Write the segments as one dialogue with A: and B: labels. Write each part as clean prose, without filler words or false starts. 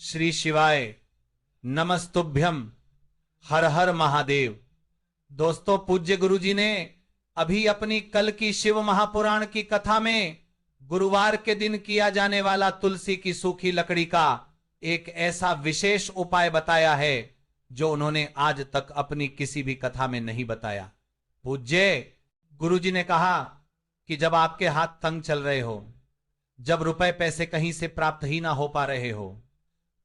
A: श्री शिवाय नमस्तुभ्यम, हर हर महादेव। दोस्तों, पूज्य गुरुजी ने अभी अपनी कल की शिव महापुराण की कथा में गुरुवार के दिन किया जाने वाला तुलसी की सूखी लकड़ी का एक ऐसा विशेष उपाय बताया है जो उन्होंने आज तक अपनी किसी भी कथा में नहीं बताया। पूज्य गुरुजी ने कहा कि जब आपके हाथ तंग चल रहे हो, जब रुपए पैसे कहीं से प्राप्त ही ना हो पा रहे हो,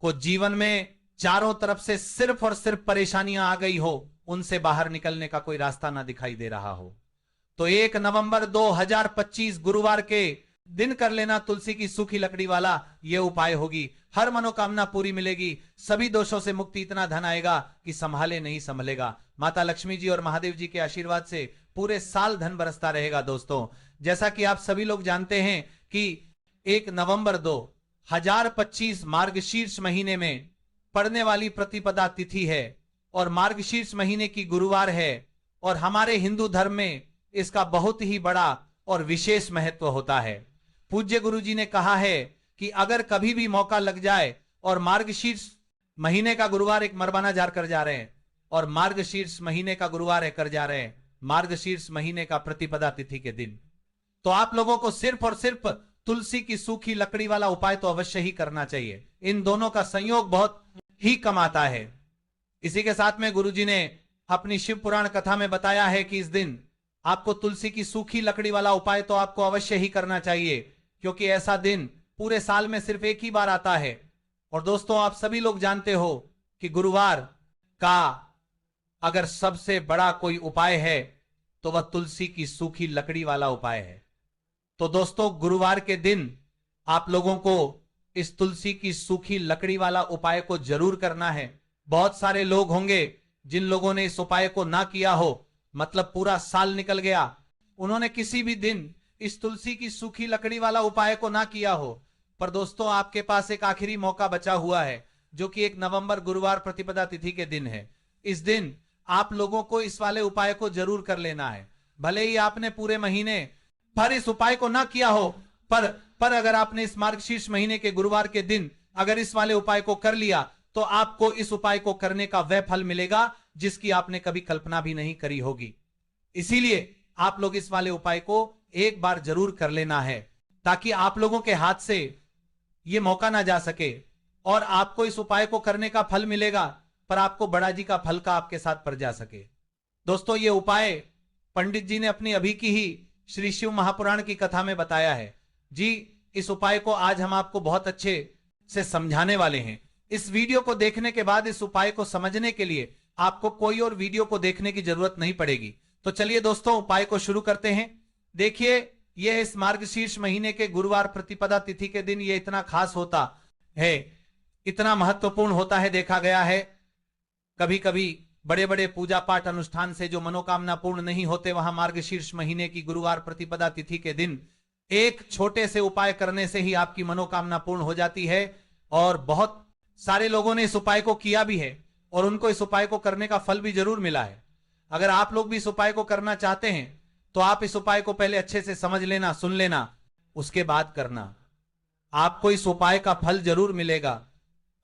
A: को जीवन में चारों तरफ से सिर्फ और सिर्फ परेशानियां आ गई हो, उनसे बाहर निकलने का कोई रास्ता ना दिखाई दे रहा हो, तो 1 नवंबर 2025 गुरुवार के दिन कर लेना तुलसी की सूखी लकड़ी वाला यह उपाय होगी। हर मनोकामना पूरी मिलेगी, सभी दोषों से मुक्ति, इतना धन आएगा कि संभाले नहीं संभलेगा। माता लक्ष्मी जी और महादेव जी के आशीर्वाद से पूरे साल धन बरसता रहेगा। दोस्तों, जैसा कि आप सभी लोग जानते हैं कि 1 नवंबर 2025 मार्गशीर्ष महीने में पड़ने वाली प्रतिपदा तिथि है और मार्गशीर्ष महीने की गुरुवार है, और हमारे हिंदू धर्म में इसका बहुत ही बड़ा और विशेष महत्व होता है। पूज्य गुरुजी ने कहा है कि अगर कभी भी मौका लग जाए और मार्गशीर्ष महीने का गुरुवार एक मरबाना जार कर जा रहे हैं और मार्गशीर्ष महीने का गुरुवार है कर जा रहे हैं, मार्गशीर्ष महीने का प्रतिपदा तिथि के दिन, तो आप लोगों को सिर्फ और सिर्फ तुलसी की सूखी लकड़ी वाला उपाय तो अवश्य ही करना चाहिए। इन दोनों का संयोग बहुत ही कम आता है। इसी के साथ में गुरुजी ने अपनी शिव पुराण कथा में बताया है कि इस दिन आपको तुलसी की सूखी लकड़ी वाला उपाय तो आपको अवश्य ही करना चाहिए, क्योंकि ऐसा दिन पूरे साल में सिर्फ एक ही बार आता है। और दोस्तों, आप सभी लोग जानते हो कि गुरुवार का अगर सबसे बड़ा कोई उपाय है तो वह तुलसी की सूखी लकड़ी वाला उपाय है। तो दोस्तों, गुरुवार के दिन आप लोगों को इस तुलसी की सूखी लकड़ी वाला उपाय को जरूर करना है। बहुत सारे लोग होंगे जिन लोगों ने इस उपाय को ना किया हो, मतलब पूरा साल निकल गया, उन्होंने किसी भी दिन इस तुलसी की सूखी लकड़ी वाला उपाय को ना किया हो। पर दोस्तों, आपके पास एक आखिरी मौका बचा हुआ है, जो कि 1 नवंबर गुरुवार प्रतिपदा तिथि के दिन है। इस दिन आप लोगों को इस वाले उपाय को जरूर कर लेना है। भले ही आपने पूरे महीने भर इस उपाय को ना किया हो, पर अगर आपने इस मार्गशीर्ष महीने के गुरुवार के दिन अगर इस वाले उपाय को कर लिया, तो आपको इस उपाय को करने का वह फल मिलेगा जिसकी आपने कभी कल्पना भी नहीं करी होगी। इसीलिए आप लोग इस वाले उपाय को एक बार जरूर कर लेना है, ताकि आप लोगों के हाथ से यह मौका ना जा सके और आपको इस उपाय को करने का फल मिलेगा, पर आपको बड़ा जी का फल का आपके साथ पड़ जा सके। दोस्तों, ये उपाय पंडित जी ने अपनी अभी की ही श्री शिव महापुराण की कथा में बताया है जी। इस उपाय को आज हम आपको बहुत अच्छे से समझाने वाले हैं। इस वीडियो को देखने के बाद इस उपाय को समझने के लिए आपको कोई और वीडियो को देखने की जरूरत नहीं पड़ेगी। तो चलिए दोस्तों, उपाय को शुरू करते हैं। देखिए, यह इस मार्गशीर्ष महीने के गुरुवार प्रतिपदा तिथि के दिन ये इतना खास होता है, इतना महत्वपूर्ण होता है। देखा गया है कभी कभी बड़े बड़े पूजा पाठ अनुष्ठान से जो मनोकामना पूर्ण नहीं होते, वहां मार्गशीर्ष महीने की गुरुवार प्रतिपदा तिथि के दिन एक छोटे से उपाय करने से ही आपकी मनोकामना पूर्ण हो जाती है। और बहुत सारे लोगों ने इस उपाय को किया भी है और उनको इस उपाय को करने का फल भी जरूर मिला है। अगर आप लोग भी इस उपाय को करना चाहते हैं तो आप इस उपाय को पहले अच्छे से समझ लेना, सुन लेना, उसके बाद करना। आपको इस उपाय का फल जरूर मिलेगा।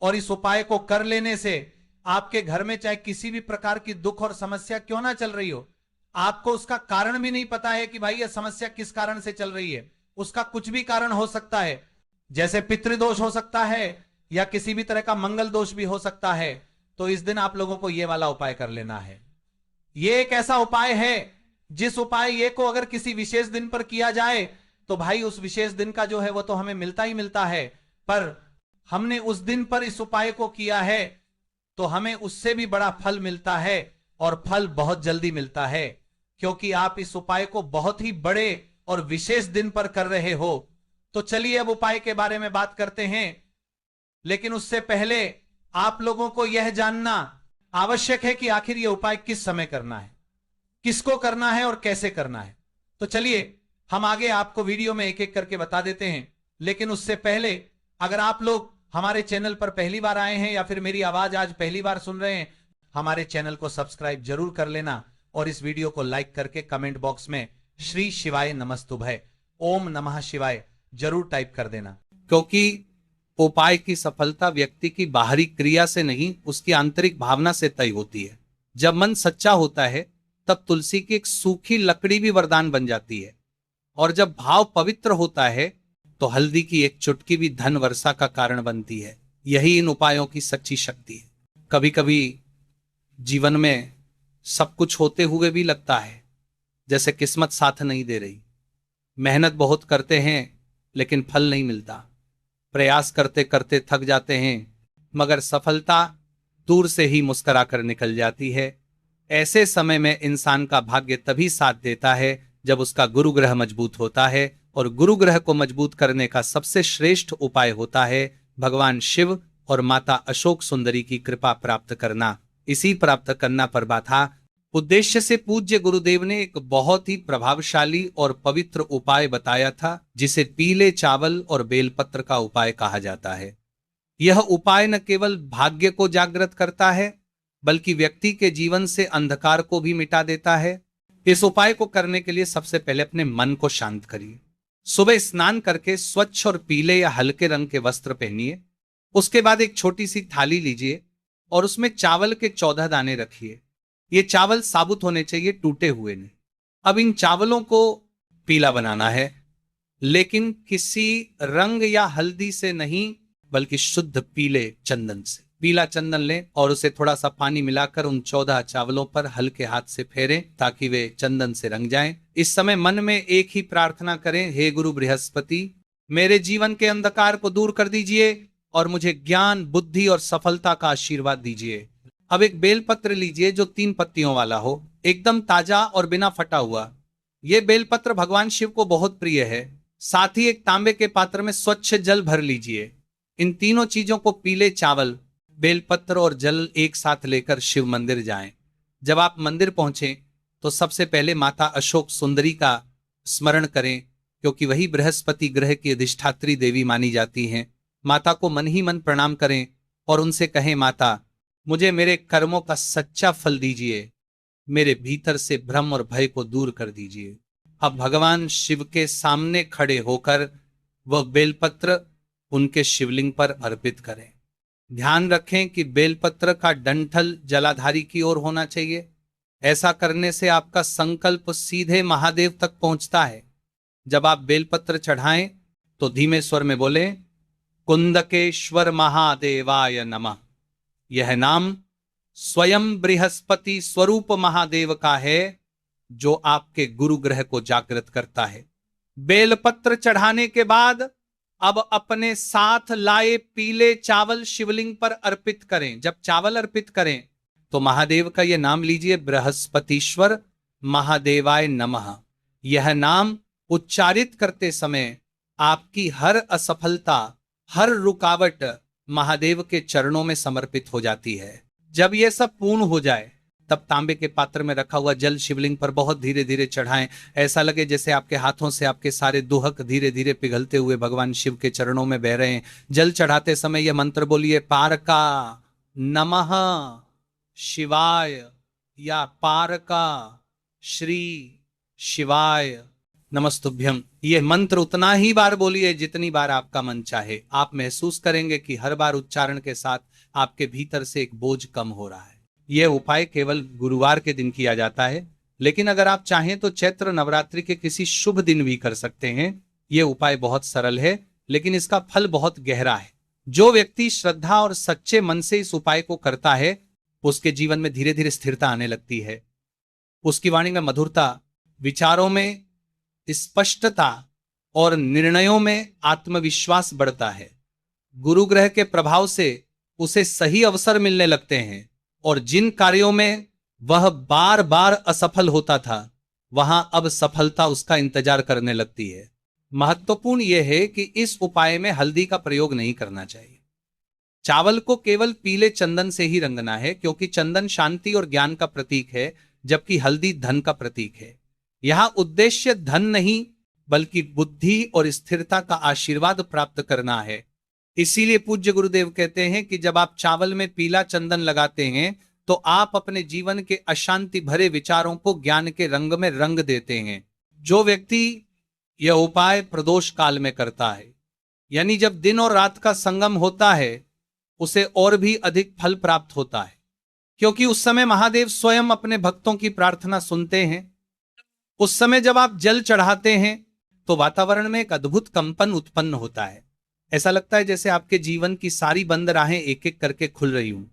A: और इस उपाय को कर लेने से आपके घर में चाहे किसी भी प्रकार की दुख और समस्या क्यों ना चल रही हो, आपको उसका कारण भी नहीं पता है कि भाई यह समस्या किस कारण से चल रही है, उसका कुछ भी कारण हो सकता है। जैसे पितृदोष हो सकता है या किसी भी तरह का मंगल दोष भी हो सकता है। तो इस दिन आप लोगों को यह वाला उपाय कर लेना है। यह एक ऐसा उपाय है जिस उपाय ये को अगर किसी विशेष दिन पर किया जाए तो भाई उस विशेष दिन का जो है वो तो हमें मिलता ही मिलता है, पर हमने उस दिन पर इस उपाय को किया है तो हमें उससे भी बड़ा फल मिलता है, और फल बहुत जल्दी मिलता है, क्योंकि आप इस उपाय को बहुत ही बड़े और विशेष दिन पर कर रहे हो। तो चलिए अब उपाय के बारे में बात करते हैं, लेकिन उससे पहले आप लोगों को यह जानना आवश्यक है कि आखिर यह उपाय किस समय करना है, किसको करना है और कैसे करना है। तो चलिए हम आगे आपको वीडियो में एक एक करके बता देते हैं। लेकिन उससे पहले अगर आप लोग हमारे चैनल पर पहली बार आए हैं या फिर मेरी आवाज आज पहली बार सुन रहे हैं, हमारे चैनल को सब्सक्राइब जरूर कर लेना और इस वीडियो को लाइक करके कमेंट बॉक्स में श्री शिवाय नमस्तुभय, ओम नमः शिवाय जरूर टाइप कर देना, क्योंकि
B: उपाय की सफलता व्यक्ति की बाहरी क्रिया से नहीं, उसकी आंतरिक भावना से तय होती है। जब मन सच्चा होता है तब तुलसी की एक सूखी लकड़ी भी वरदान बन जाती है, और जब भाव पवित्र होता है तो हल्दी की एक चुटकी भी धन वर्षा का कारण बनती है। यही इन उपायों की सच्ची शक्ति है। कभी कभी जीवन में सब कुछ होते हुए भी लगता है जैसे किस्मत साथ नहीं दे रही। मेहनत बहुत करते हैं लेकिन फल नहीं मिलता। प्रयास करते करते थक जाते हैं मगर सफलता दूर से ही मुस्कुरा कर निकल जाती है। ऐसे समय में इंसान का भाग्य तभी साथ देता है जब उसका गुरु ग्रह मजबूत होता है, और गुरु ग्रह को मजबूत करने का सबसे श्रेष्ठ उपाय होता है भगवान शिव और माता अशोक सुंदरी की कृपा प्राप्त करना। इसी प्राप्त करना पर बाधा उद्देश्य से पूज्य गुरुदेव ने एक बहुत ही प्रभावशाली और पवित्र उपाय बताया था, जिसे पीले चावल और बेलपत्र का उपाय कहा जाता है। यह उपाय न केवल भाग्य को जागृत करता है बल्कि व्यक्ति के जीवन से अंधकार को भी मिटा देता है। इस उपाय को करने के लिए सबसे पहले अपने मन को शांत करिए। सुबह स्नान करके स्वच्छ और पीले या हल्के रंग के वस्त्र पहनिए। उसके बाद एक छोटी सी थाली लीजिए और उसमें चावल के 14 दाने रखिए। ये चावल साबुत होने चाहिए, टूटे हुए नहीं। अब इन चावलों को पीला बनाना है, लेकिन किसी रंग या हल्दी से नहीं बल्कि शुद्ध पीले चंदन से। पीला चंदन लें और उसे थोड़ा सा पानी मिलाकर उन 14 चावलों पर हल्के हाथ से फेरें ताकि वे चंदन से रंग जाएं। इस समय मन में एक ही प्रार्थना करें, हे गुरु बृहस्पति, मेरे जीवन के अंधकार को दूर कर दीजिए और मुझे ज्ञान, बुद्धि और सफलता का आशीर्वाद दीजिए। अब एक बेलपत्र लीजिए जो 3 पत्तियों वाला हो, एकदम ताजा और बिना फटा हुआ। यह बेलपत्र भगवान शिव को बहुत प्रिय है। साथ ही एक तांबे के पात्र में स्वच्छ जल भर लीजिए। इन तीनों चीजों को, पीले चावल, बेलपत्र और जल, एक साथ लेकर शिव मंदिर जाएं। जब आप मंदिर पहुंचे तो सबसे पहले माता अशोक सुंदरी का स्मरण करें, क्योंकि वही बृहस्पति ग्रह की अधिष्ठात्री देवी मानी जाती हैं। माता को मन ही मन प्रणाम करें और उनसे कहें, माता, मुझे मेरे कर्मों का सच्चा फल दीजिए, मेरे भीतर से भ्रम और भय को दूर कर दीजिए। अब भगवान शिव के सामने खड़े होकर वह बेलपत्र उनके शिवलिंग पर अर्पित करें। ध्यान रखें कि बेलपत्र का डंठल जलाधारी की ओर होना चाहिए। ऐसा करने से आपका संकल्प सीधे महादेव तक पहुंचता है। जब आप बेलपत्र चढ़ाएं तो धीमे स्वर में बोलें, कुंदकेश्वर महादेवाय नमः। यह नाम स्वयं बृहस्पति स्वरूप महादेव का है जो आपके गुरु ग्रह को जागृत करता है। बेलपत्र चढ़ाने के बाद अब अपने साथ लाए पीले चावल शिवलिंग पर अर्पित करें। जब चावल अर्पित करें तो महादेव का यह नाम लीजिए, बृहस्पतिश्वर महादेवाय नमः। यह नाम उच्चारित करते समय आपकी हर असफलता, हर रुकावट महादेव के चरणों में समर्पित हो जाती है। जब यह सब पूर्ण हो जाए तब तांबे के पात्र में रखा हुआ जल शिवलिंग पर बहुत धीरे धीरे चढ़ाएं। ऐसा लगे जैसे आपके हाथों से आपके सारे दुहक धीरे धीरे पिघलते हुए भगवान शिव के चरणों में बह रहे हैं। जल चढ़ाते समय यह मंत्र बोलिए, पारका नमः शिवाय या पारका श्री शिवाय नमस्तुभ्यम। यह मंत्र उतना ही बार बोलिए जितनी बार आपका मन चाहे। आप महसूस करेंगे कि हर बार उच्चारण के साथ आपके भीतर से एक बोझ कम हो रहा है। यह उपाय केवल गुरुवार के दिन किया जाता है, लेकिन अगर आप चाहें तो चैत्र नवरात्रि के किसी शुभ दिन भी कर सकते हैं। यह उपाय बहुत सरल है लेकिन इसका फल बहुत गहरा है। जो व्यक्ति श्रद्धा और सच्चे मन से इस उपाय को करता है उसके जीवन में धीरे धीरे स्थिरता आने लगती है। उसकी वाणी में मधुरता, विचारों में स्पष्टता और निर्णयों में आत्मविश्वास बढ़ता है। गुरु ग्रह के प्रभाव से उसे सही अवसर मिलने लगते हैं और जिन कार्यों में वह बार बार असफल होता था वहां अब सफलता उसका इंतजार करने लगती है। महत्वपूर्ण यह है कि इस उपाय में हल्दी का प्रयोग नहीं करना चाहिए। चावल को केवल पीले चंदन से ही रंगना है, क्योंकि चंदन शांति और ज्ञान का प्रतीक है जबकि हल्दी धन का प्रतीक है। यहां उद्देश्य धन नहीं बल्कि बुद्धि और स्थिरता का आशीर्वाद प्राप्त करना है। इसीलिए पूज्य गुरुदेव कहते हैं कि जब आप चावल में पीला चंदन लगाते हैं तो आप अपने जीवन के अशांति भरे विचारों को ज्ञान के रंग में रंग देते हैं। जो व्यक्ति यह उपाय प्रदोष काल में करता है यानी जब दिन और रात का संगम होता है उसे और भी अधिक फल प्राप्त होता है, क्योंकि उस समय महादेव स्वयं अपने भक्तों की प्रार्थना सुनते हैं। उस समय जब आप जल चढ़ाते हैं तो वातावरण में एक अद्भुत कंपन उत्पन्न होता है। ऐसा लगता है जैसे आपके जीवन की सारी बंद राहें एक एक करके खुल रही हूं।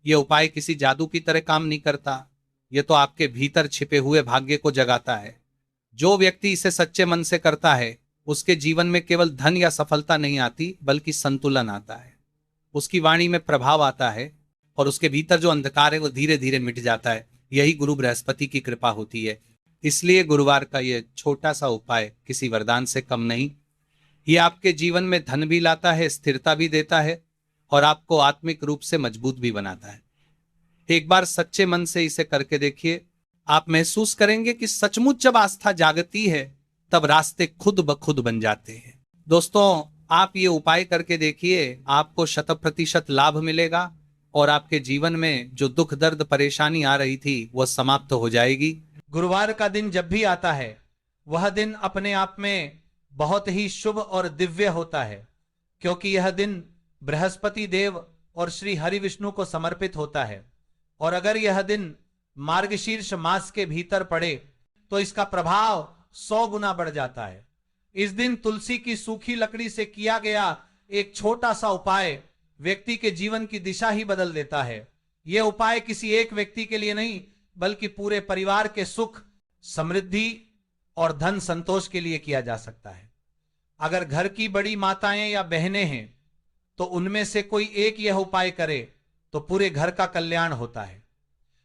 B: यह उपाय किसी जादू की तरह काम नहीं करता, यह तो आपके भीतर छिपे हुए भाग्य को जगाता है। जो व्यक्ति इसे सच्चे मन से करता है उसके जीवन में केवल धन या सफलता नहीं आती, बल्कि संतुलन आता है। उसकी वाणी में प्रभाव आता है और उसके भीतर जो अंधकार है वो धीरे धीरे मिट जाता है। यही गुरु बृहस्पति की कृपा होती है। इसलिए गुरुवार का यह छोटा सा उपाय किसी वरदान से कम नहीं। ये आपके जीवन में धन भी लाता है, स्थिरता भी देता है और आपको आत्मिक रूप से मजबूत भी बनाता है। एक बार सच्चे मन से इसे करके देखिए, आप महसूस करेंगे कि सचमुच जब आस्था जागती है तब रास्ते खुद ब खुद बन जाते हैं। दोस्तों, आप ये उपाय करके देखिए, आपको 100% लाभ मिलेगा और आपके जीवन में जो दुख दर्द परेशानी आ रही थी वह समाप्त हो जाएगी।
A: गुरुवार का दिन जब भी आता है वह दिन अपने आप में बहुत ही शुभ और दिव्य होता है, क्योंकि यह दिन बृहस्पति देव और श्री हरि विष्णु को समर्पित होता है। और अगर यह दिन मार्गशीर्ष मास के भीतर पड़े तो इसका प्रभाव 100 गुना बढ़ जाता है। इस दिन तुलसी की सूखी लकड़ी से किया गया एक छोटा सा उपाय व्यक्ति के जीवन की दिशा ही बदल देता है। यह उपाय किसी एक व्यक्ति के लिए नहीं, बल्कि पूरे परिवार के सुख, समृद्धि और धन संतोष के लिए किया जा सकता है। अगर घर की बड़ी माताएं या बहनें हैं तो उनमें से कोई एक यह उपाय करे तो पूरे घर का कल्याण होता है।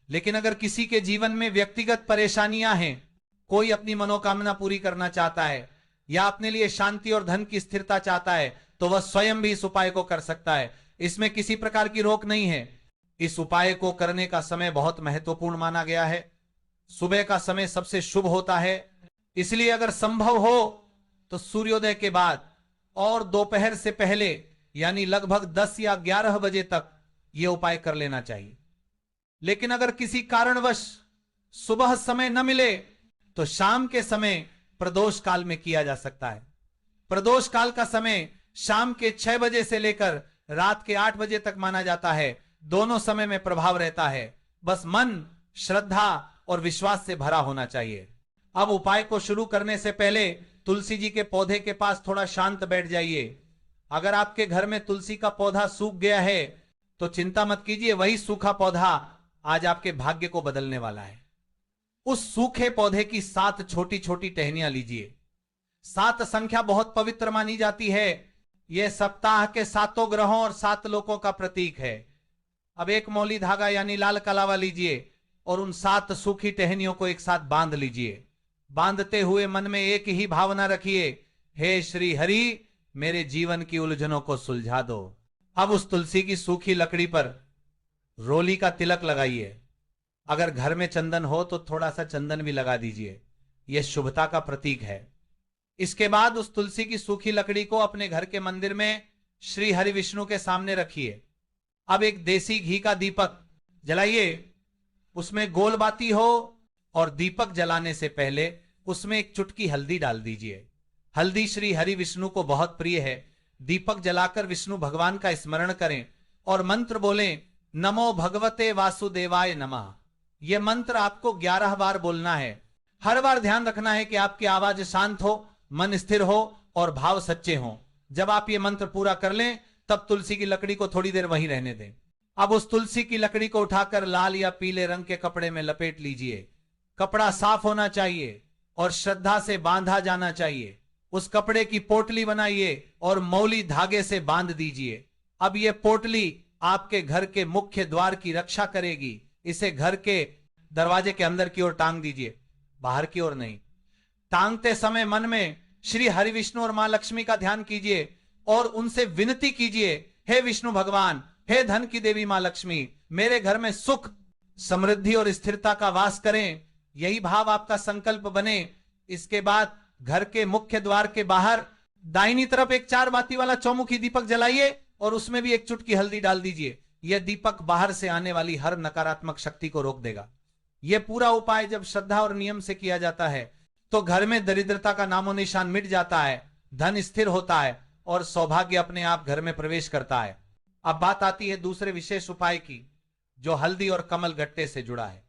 A: लेकिन अगर किसी के जीवन में व्यक्तिगत परेशानियां हैं, कोई अपनी मनोकामना पूरी करना चाहता है या अपने लिए शांति और धन की स्थिरता चाहता है, तो वह स्वयं भी इस उपाय को कर सकता है। इसमें किसी प्रकार की रोक नहीं है। इस उपाय को करने का समय बहुत महत्वपूर्ण माना गया है। सुबह का समय सबसे शुभ होता है, इसलिए अगर संभव हो तो सूर्योदय के बाद और दोपहर से पहले यानी लगभग 10 या 11 बजे तक यह उपाय कर लेना चाहिए। लेकिन अगर किसी कारणवश सुबह समय न मिले तो शाम के समय प्रदोष काल में किया जा सकता है। प्रदोष काल का समय शाम के 6 बजे से लेकर रात के 8 बजे तक माना जाता है। दोनों समय में प्रभाव रहता है। बस मन, श्रद्धा और विश्वास से भरा होना चाहिए। अब उपाय को शुरू करने से पहले तुलसी जी के पौधे के पास थोड़ा शांत बैठ जाइए। अगर आपके घर में तुलसी का पौधा सूख गया है तो चिंता मत कीजिए, वही सूखा पौधा आज आपके भाग्य को बदलने वाला है। उस सूखे पौधे की 7 छोटी छोटी टहनियां लीजिए। 7 संख्या बहुत पवित्र मानी जाती है। यह सप्ताह के 7 ग्रहों और 7 लोकों का प्रतीक है। अब एक मौली धागा यानी लाल कलावा लीजिए और उन 7 सूखी टहनियों को एक साथ बांध लीजिए। बांधते हुए मन में एक ही भावना रखिए, हे श्री हरि, मेरे जीवन की उलझनों को सुलझा दो। अब उस तुलसी की सूखी लकड़ी पर रोली का तिलक लगाइए। अगर घर में चंदन हो तो थोड़ा सा चंदन भी लगा दीजिए, यह शुभता का प्रतीक है। इसके बाद उस तुलसी की सूखी लकड़ी को अपने घर के मंदिर में श्री हरि विष्णु के सामने रखिए। अब एक देसी घी का दीपक जलाइए, उसमें गोल बाती हो और दीपक जलाने से पहले उसमें एक चुटकी हल्दी डाल दीजिए। हल्दी श्री हरि विष्णु को बहुत प्रिय है। दीपक जलाकर विष्णु भगवान का स्मरण करें और मंत्र बोलें, नमो भगवते वासुदेवाय नमः। यह मंत्र आपको 11 बार बोलना है। हर बार ध्यान रखना है कि आपकी आवाज शांत हो, मन स्थिर हो और भाव सच्चे हो। जब आप ये मंत्र पूरा कर लें तब तुलसी की लकड़ी को थोड़ी देर वहीं रहने दें। अब उस तुलसी की लकड़ी को उठाकर लाल या पीले रंग के कपड़े में लपेट लीजिए। कपड़ा साफ होना चाहिए और श्रद्धा से बांधा जाना चाहिए। उस कपड़े की पोटली बनाइए और मौली धागे से बांध दीजिए। अब यह पोटली आपके घर के मुख्य द्वार की रक्षा करेगी। इसे घर के दरवाजे के अंदर की ओर टांग दीजिए, बाहर की ओर नहीं। टांगते समय मन में श्री हरि विष्णु और मां लक्ष्मी का ध्यान कीजिए और उनसे विनती कीजिए, हे विष्णु भगवान, हे धन की देवी मां लक्ष्मी, मेरे घर में सुख, समृद्धि और स्थिरता का वास करें। यही भाव आपका संकल्प बने। इसके बाद घर के मुख्य द्वार के बाहर दाहिनी तरफ एक 4 बाती वाला चौमुखी दीपक जलाइए और उसमें भी एक चुटकी हल्दी डाल दीजिए। यह दीपक बाहर से आने वाली हर नकारात्मक शक्ति को रोक देगा। यह पूरा उपाय जब श्रद्धा और नियम से किया जाता है तो घर में दरिद्रता का नामो निशान मिट जाता है, धन स्थिर होता है और सौभाग्य अपने आप घर में प्रवेश करता है। अब बात आती है दूसरे विशेष उपाय की, जो हल्दी और कमल गट्टे से जुड़ा है।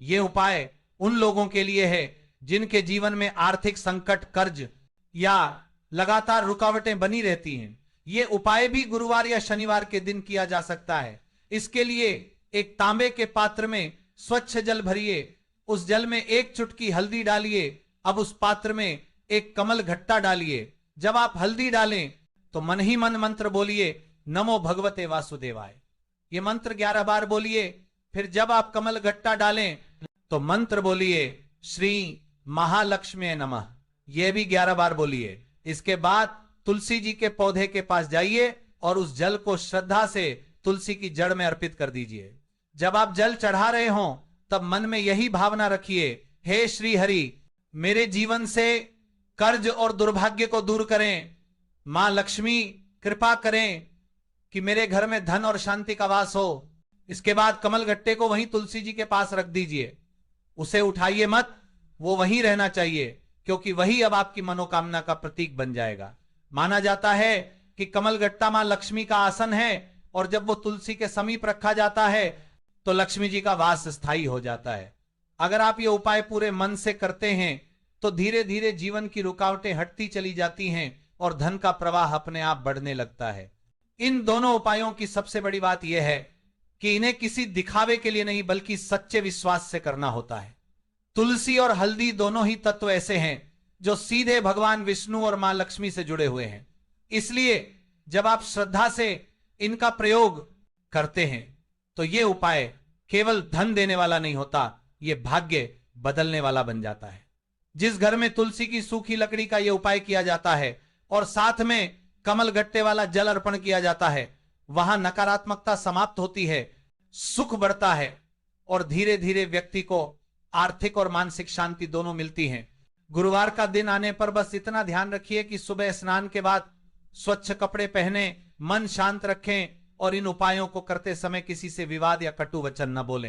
A: यह उपाय उन लोगों के लिए है जिनके जीवन में आर्थिक संकट, कर्ज या लगातार रुकावटें बनी रहती हैं। यह उपाय भी गुरुवार या शनिवार के दिन किया जा सकता है। इसके लिए एक तांबे के पात्र में स्वच्छ जल भरिए, उस जल में 1 चुटकी हल्दी डालिए। अब उस पात्र में एक कमल घट्टा डालिए। जब आप हल्दी डालें तो मन ही मन मंत्र बोलिए, नमो भगवते वासुदेवाय। ये मंत्र 11 बार बोलिए। फिर जब आप कमल घट्टा डालें तो मंत्र बोलिए, श्री महालक्ष्मी नमः। यह भी 11 बार बोलिए। इसके बाद तुलसी जी के पौधे के पास जाइए और उस जल को श्रद्धा से तुलसी की जड़ में अर्पित कर दीजिए। जब आप जल चढ़ा रहे हो तब मन में यही भावना रखिए, हे श्री हरि, मेरे जीवन से कर्ज और दुर्भाग्य को दूर करें। मां लक्ष्मी कृपा करें कि मेरे घर में धन और शांति का वास हो। इसके बाद कमल गट्टे को वहीं तुलसी जी के पास रख दीजिए। उसे उठाइए मत, वो वहीं रहना चाहिए, क्योंकि वही अब आपकी मनोकामना का प्रतीक बन जाएगा। माना जाता है कि कमल गट्टा मां लक्ष्मी का आसन है और जब वो तुलसी के समीप रखा जाता है तो लक्ष्मी जी का वास स्थायी हो जाता है। अगर आप ये उपाय पूरे मन से करते हैं तो धीरे धीरे जीवन की रुकावटें हटती चली जाती हैं और धन का प्रवाह अपने आप बढ़ने लगता है। इन दोनों उपायों की सबसे बड़ी बात यह है कि इन्हें किसी दिखावे के लिए नहीं बल्कि सच्चे विश्वास से करना होता है। तुलसी और हल्दी दोनों ही तत्व ऐसे हैं जो सीधे भगवान विष्णु और मां लक्ष्मी से जुड़े हुए हैं। इसलिए जब आप श्रद्धा से इनका प्रयोग करते हैं तो यह उपाय केवल धन देने वाला नहीं होता, यह भाग्य बदलने वाला बन जाता है। जिस घर में तुलसी की सूखी लकड़ी का यह उपाय किया जाता है और साथ में कमल गट्टे वाला जल अर्पण किया जाता है, वहां नकारात्मकता समाप्त होती है, सुख बढ़ता है और धीरे धीरे व्यक्ति को आर्थिक और मानसिक शांति दोनों मिलती है। गुरुवार का दिन आने पर बस इतना ध्यान रखिए कि सुबह स्नान के बाद स्वच्छ कपड़े पहने, मन शांत रखें और इन उपायों को करते समय किसी से विवाद या कटु वचन न बोलें।